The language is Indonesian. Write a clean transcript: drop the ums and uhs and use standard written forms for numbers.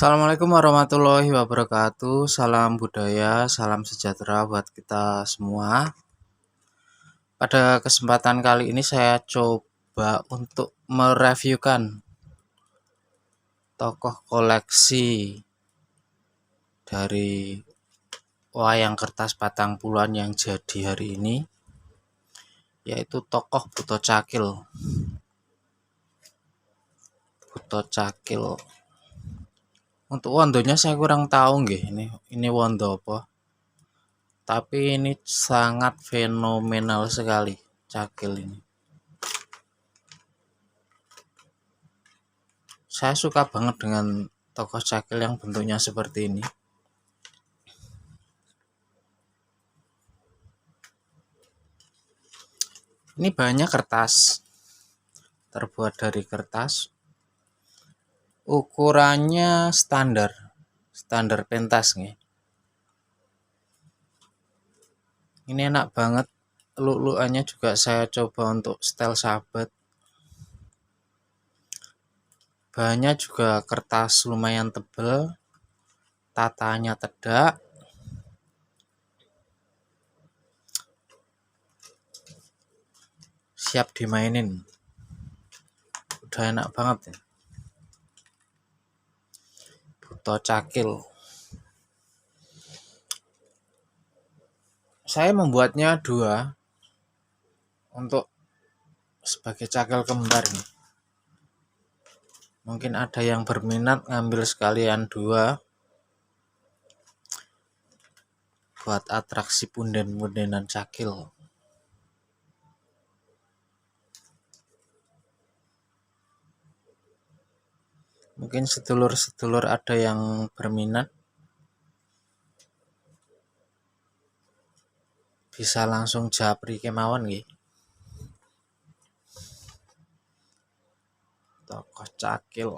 Assalamualaikum warahmatullahi wabarakatuh. Salam budaya, salam sejahtera buat kita semua. Pada kesempatan kali ini saya coba untuk mereviewkan tokoh koleksi dari wayang kertas patang puluhan yang jadi hari ini, yaitu tokoh Buto Cakil. Untuk wondonya saya kurang tahu nggih, ini wondo apa. Tapi ini sangat fenomenal sekali Cakil ini. Saya suka banget dengan tokoh Cakil yang bentuknya seperti ini. Ini bahannya kertas, terbuat dari kertas. Ukurannya standar pentas nih. Ini enak banget, luk-lukannya juga saya coba untuk style sahabat. Bahannya juga kertas lumayan tebal, tatanya tedak. Siap dimainin. Udah enak banget ya. Buto Cakil. Saya membuatnya dua untuk sebagai cakil kembar nih. Mungkin ada yang berminat ngambil sekalian dua buat atraksi punden-pundenan cakil. Mungkin sedulur-sedulur ada yang berminat, bisa langsung japri kemawon nggih. Tokoh Cakil.